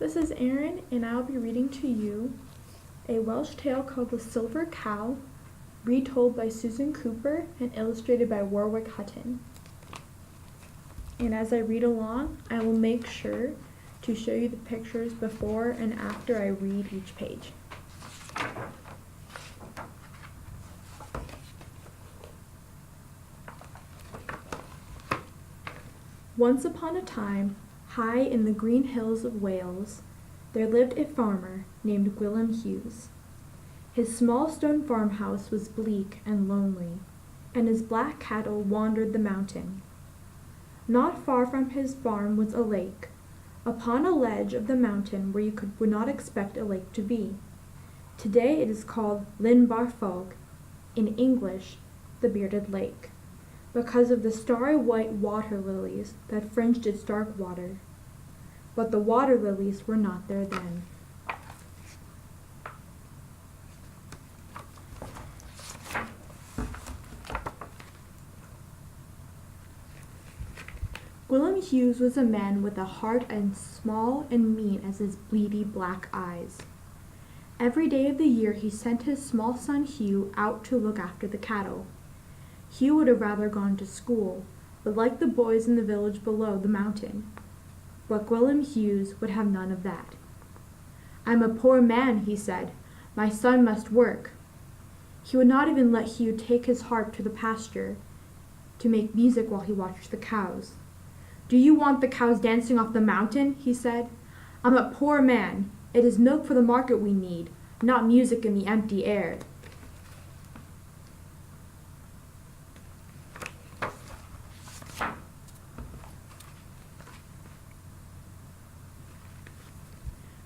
This is Erin, and I'll be reading to you a Welsh tale called The Silver Cow, retold by Susan Cooper and illustrated by Warwick Hutton. And as I read along, I will make sure to show you the pictures before and after I read each page. Once upon a time, high in the green hills of Wales, there lived a farmer named Gwilym Hughes. His small stone farmhouse was bleak and lonely, and his black cattle wandered the mountain. Not far from his farm was a lake, upon a ledge of the mountain where you would not expect a lake to be. Today it is called Llyn Barfog, in English, the Bearded Lake, because of the starry white water lilies that fringed its dark water. But the water lilies were not there then. Gwilym Hughes was a man with a heart as small and mean as his beady black eyes. Every day of the year he sent his small son Hugh out to look after the cattle. Hugh would have rather gone to school, but like the boys in the village below the mountain. But Gwilym Hughes would have none of that. "I'm a poor man," he said. "My son must work." He would not even let Hugh take his harp to the pasture to make music while he watched the cows. "Do you want the cows dancing off the mountain?" he said. "I'm a poor man. It is milk for the market we need, not music in the empty air."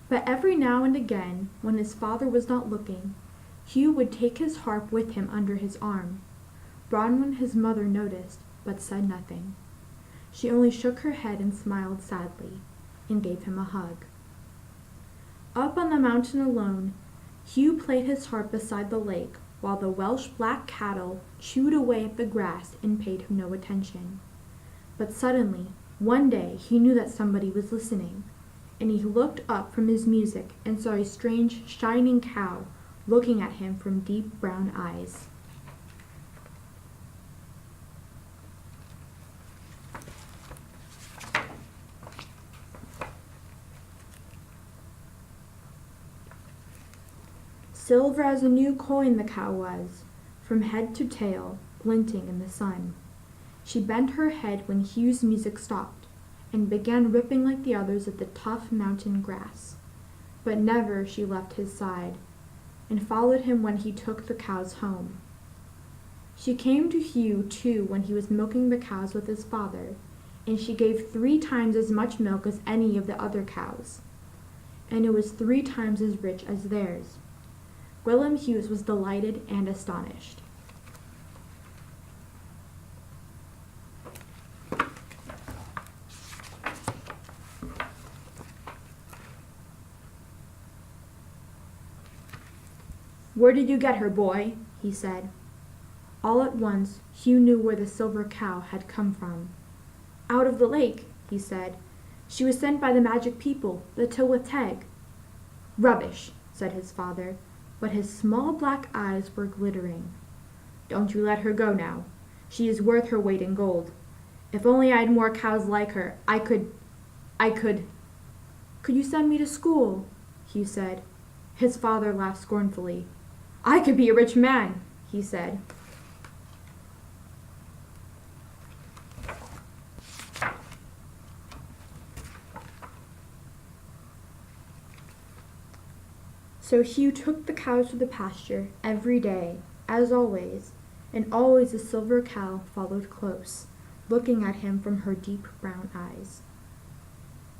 But every now and again, when his father was not looking, Hugh would take his harp with him under his arm. Bronwyn, his mother, noticed, but said nothing. She only shook her head and smiled sadly, and gave him a hug. Up on the mountain alone, Hugh played his harp beside the lake, while the Welsh black cattle chewed away at the grass and paid him no attention. But suddenly, one day, he knew that somebody was listening, and he looked up from his music and saw a strange, shining cow looking at him from deep brown eyes. Silver as a new coin the cow was, from head to tail, glinting in the sun. She bent her head when Hugh's music stopped, and began ripping like the others at the tough mountain grass. But never she left his side, and followed him when he took the cows home. She came to Hugh, too, when he was milking the cows with his father, and she gave 3 times as much milk as any of the other cows, and it was 3 times as rich as theirs. Gwilym Hughes was delighted and astonished. "Where did you get her, boy?" he said. All at once, Hugh knew where the silver cow had come from. "Out of the lake," he said. "She was sent by the magic people, the Tylwyth Teg." "Rubbish," said his father, but his small black eyes were glittering. "Don't you let her go now. She is worth her weight in gold. If only I had more cows like her, I could... "Could you send me to school?" Hugh said. His father laughed scornfully. "I could be a rich man," he said. So Hugh took the cows to the pasture every day, as always, and always the silver cow followed close, looking at him from her deep brown eyes.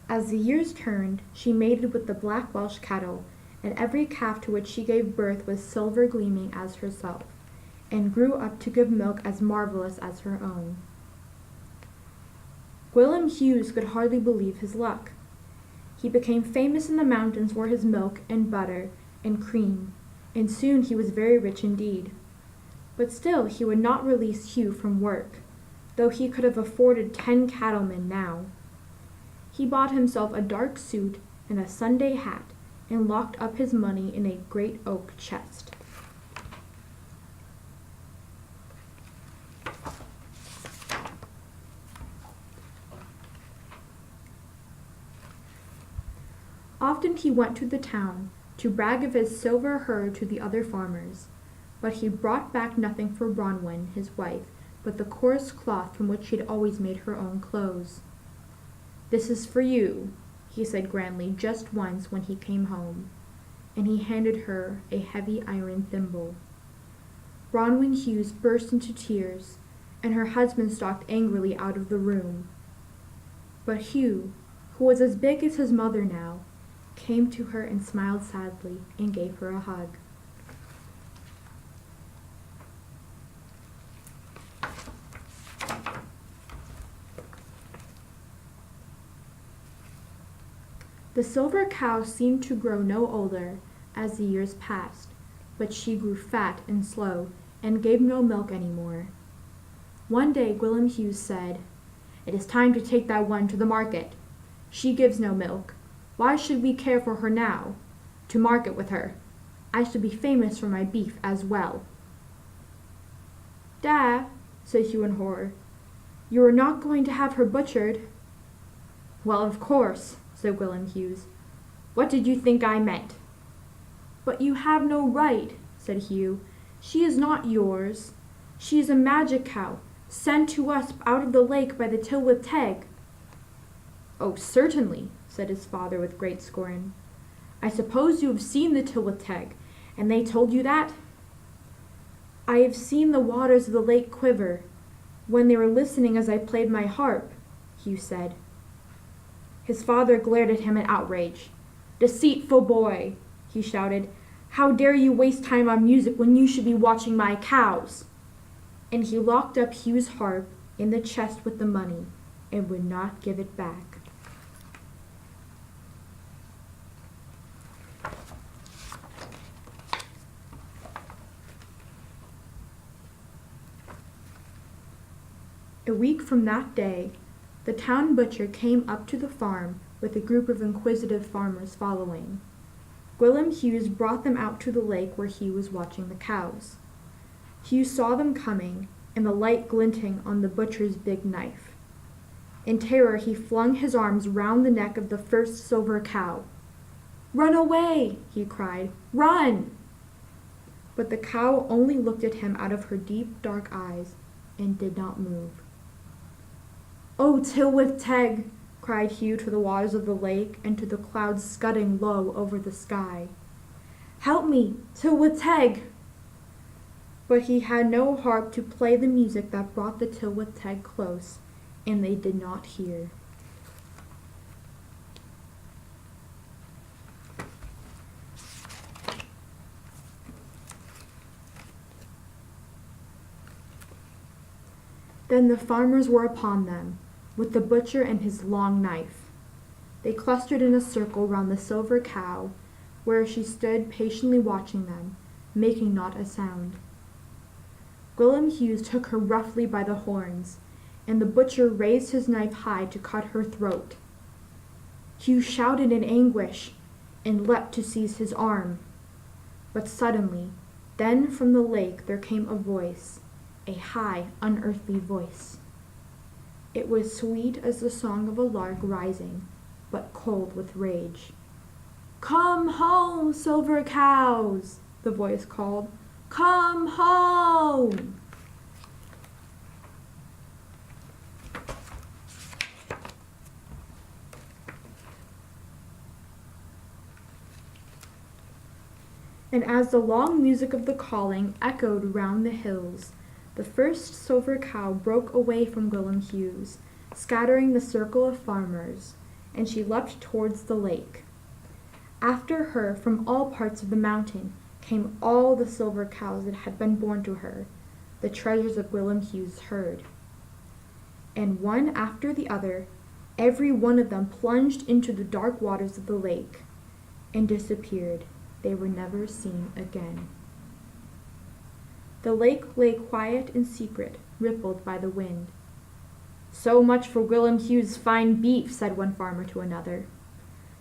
As the years turned, she mated with the black Welsh cattle, and every calf to which she gave birth was silver gleaming as herself, and grew up to give milk as marvelous as her own. Gwilym Hughes could hardly believe his luck. He became famous in the mountains for his milk and butter and cream, and soon he was very rich indeed. But still he would not release Hugh from work, though he could have afforded 10 cattlemen now. He bought himself a dark suit and a Sunday hat, and locked up his money in a great oak chest. Often he went to the town to brag of his silver herd to the other farmers, but he brought back nothing for Bronwyn, his wife, but the coarse cloth from which she had always made her own clothes. "This is for you," he said grandly just once when he came home, and he handed her a heavy iron thimble. Bronwyn Hughes burst into tears, and her husband stalked angrily out of the room. But Hugh, who was as big as his mother now, came to her and smiled sadly and gave her a hug. The silver cow seemed to grow no older as the years passed, but she grew fat and slow and gave no milk any more. One day Gwilym Hughes said, "It is time to take that one to the market. She gives no milk. Why should we care for her now? To market with her. I shall be famous for my beef as well." "Dad," said Hugh in horror, "you are not going to have her butchered?" "Well, of course," said Gwilym Hughes. "What did you think I meant?" "But you have no right," said Hugh. "She is not yours. She is a magic cow, sent to us out of the lake by the Tylwyth Teg." "Oh, certainly," said his father with great scorn. "I suppose you have seen the Tylwyth Teg, and they told you that?" "I have seen the waters of the lake quiver, when they were listening as I played my harp," Hugh said. His father glared at him in outrage. "Deceitful boy!" he shouted. "How dare you waste time on music when you should be watching my cows?" And he locked up Hugh's harp in the chest with the money and would not give it back. A week from that day, the town butcher came up to the farm with a group of inquisitive farmers following. Gwilym Hughes brought them out to the lake where he was watching the cows. Hugh saw them coming, and the light glinting on the butcher's big knife. In terror he flung his arms round the neck of the first silver cow. "Run away!" he cried. "Run!" But the cow only looked at him out of her deep, dark eyes and did not move. "O Tylwyth Teg!" cried Hugh to the waters of the lake and to the clouds scudding low over the sky. "Help me, Tylwyth Teg!" But he had no harp to play the music that brought the Tylwyth Teg close, and they did not hear. Then the farmers were upon them, with the butcher and his long knife. They clustered in a circle round the silver cow, where she stood patiently watching them, making not a sound. Gwilym Hughes took her roughly by the horns, and the butcher raised his knife high to cut her throat. Hugh shouted in anguish, and leapt to seize his arm. But suddenly, then from the lake there came a voice, a high, unearthly voice. It was sweet as the song of a lark rising, but cold with rage. "Come home, silver cows!" the voice called. "Come home!" And as the long music of the calling echoed round the hills, the first silver cow broke away from Gwilym Hughes, scattering the circle of farmers, and she leapt towards the lake. After her, from all parts of the mountain, came all the silver cows that had been born to her, the treasures of Gwilym Hughes' herd. And one after the other, every one of them plunged into the dark waters of the lake, and disappeared. They were never seen again. The lake lay quiet and secret, rippled by the wind. "So much for Gwilym Hughes' fine beef," said one farmer to another.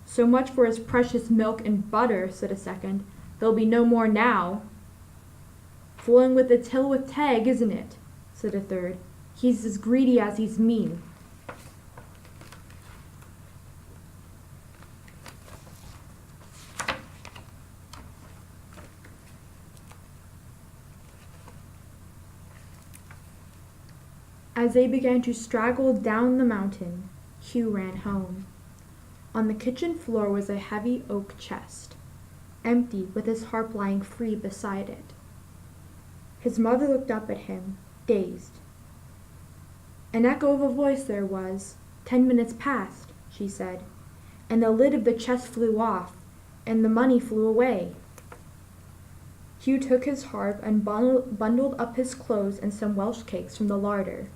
So much for his precious milk and butter, said a second. There'll be no more now. Flowing with the till with Teg, isn't it? Said a third. He's as greedy as he's mean. As they began to straggle down the mountain, Hugh ran home. On the kitchen floor was a heavy oak chest, empty with his harp lying free beside it. His mother looked up at him, dazed. An echo of a voice there was. 10 minutes past, she said, and the lid of the chest flew off, and the money flew away. Hugh took his harp and bundled up his clothes and some Welsh cakes from the larder.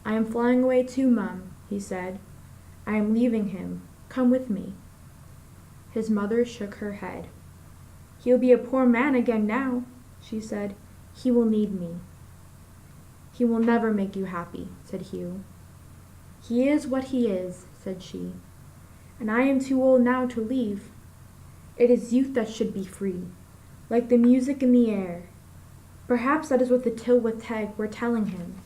I am flying away too, Mum, he said. I am leaving him. Come with me. His mother shook her head. He'll be a poor man again now, she said. He will need me. He will never make you happy, said Hugh. He is what he is, said she, and I am too old now to leave. It is youth that should be free, like the music in the air. Perhaps that is what the Till with Teg were telling him.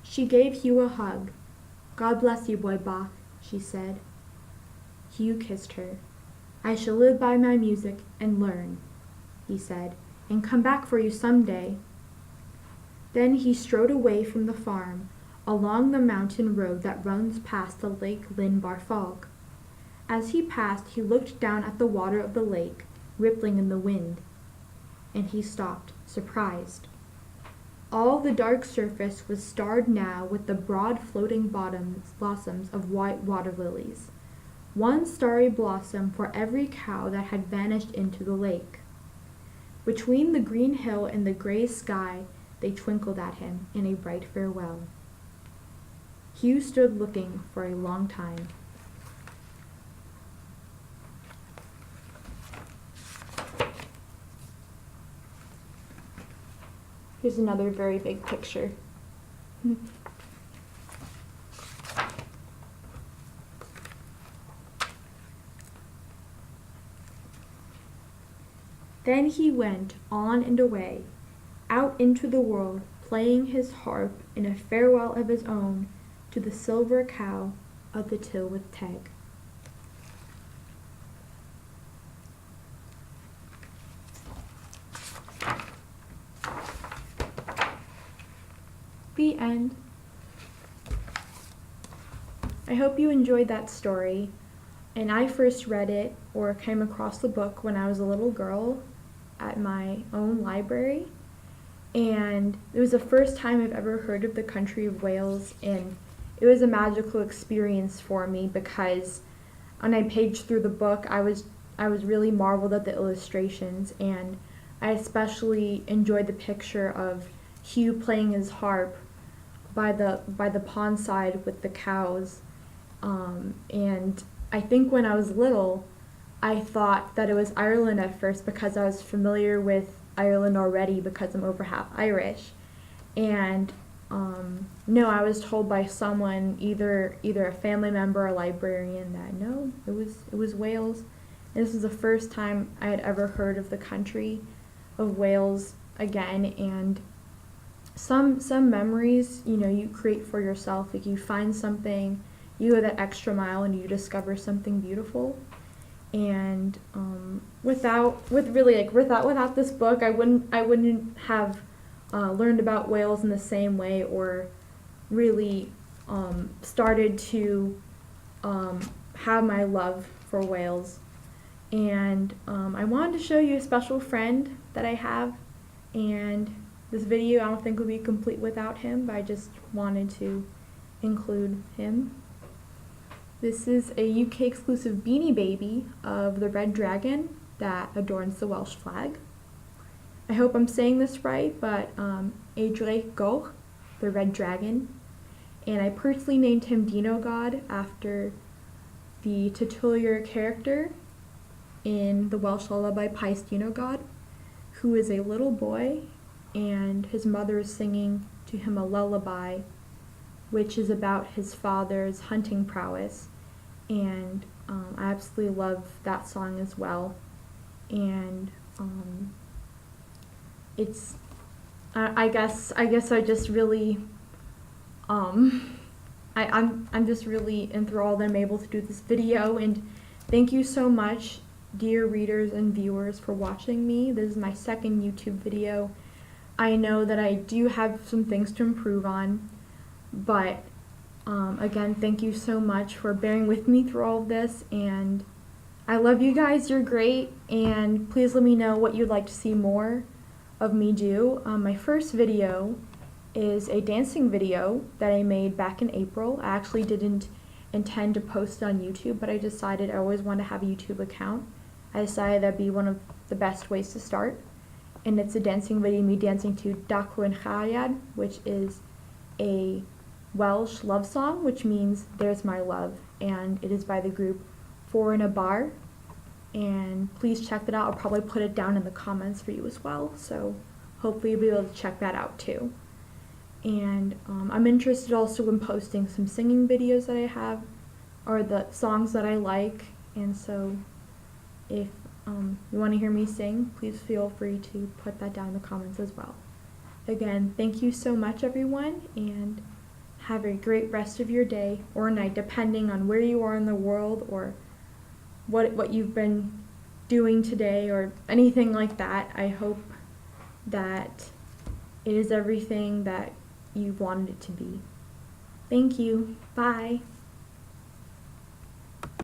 She gave Hugh a hug. God bless you, boy Bach, she said. Hugh kissed her. I shall live by my music and learn, he said, and come back for you some day. Then he strode away from the farm, along the mountain road that runs past the Lake Lyn Barfog. As he passed, he looked down at the water of the lake, rippling in the wind, and he stopped, surprised. All the dark surface was starred now with the broad floating blossoms of white water lilies, one starry blossom for every cow that had vanished into the lake. Between the green hill and the gray sky, they twinkled at him in a bright farewell. Hugh stood looking for a long time. Here's another very big picture. Then he went on and away, out into the world, playing his harp in a farewell of his own to the silver cow of the Till with Teg. The end. I hope you enjoyed that story. And I first read it or came across the book when I was a little girl at my own library. And it was the first time I've ever heard of the country of Wales, and it was a magical experience for me because when I paged through the book, I was really marveled at the illustrations, and I especially enjoyed the picture of Hugh playing his harp by the pond side with the cows. And I think when I was little, I thought that it was Ireland at first because I was familiar with Ireland already because I'm over half Irish. And no, I was told by someone, either a family member or a librarian, that no, it was Wales. And this was the first time I had ever heard of the country of Wales again. And some memories, you create for yourself. Like you find something, you go that extra mile, and you discover something beautiful. And without this book, I wouldn't have learned about Wales in the same way, or really started to have my love for Wales. And I wanted to show you a special friend that I have, and this video I don't think would be complete without him, but I just wanted to include him. This is a UK exclusive beanie baby of the red dragon that adorns the Welsh flag. I hope I'm saying this right, but Eidre Goch, the red dragon, and I personally named him Dino God after the titular character in the Welsh lullaby Paestino God, who is a little boy, and his mother is singing to him a lullaby, which is about his father's hunting prowess. And I absolutely love that song as well. And it's, I guess I just really, I'm just really enthralled that I'm able to do this video. And thank you so much, dear readers and viewers, for watching me. This is my second YouTube video. I know that I do have some things to improve on, but again, thank you so much for bearing with me through all of this, and I love you guys. You're great, and please let me know what you'd like to see more of me do. My first video is a dancing video that I made back in April. I actually didn't intend to post it on YouTube, but I decided I always wanted to have a YouTube account. I decided that'd be one of the best ways to start, and it's a dancing video, me dancing to Dacw yn Chariad, which is a Welsh love song, which means there's my love, and it is by the group Four in a Bar, and please check that out. I'll probably put it down in the comments for you as well, so hopefully you'll be able to check that out too. And I'm interested also in posting some singing videos that I have, or the songs that I like, and so if you want to hear me sing, please feel free to put that down in the comments as well. Again, thank you so much, everyone, and have a great rest of your day or night, depending on where you are in the world or what you've been doing today or anything like that. I hope that it is everything that you wanted it to be. Thank you. Bye.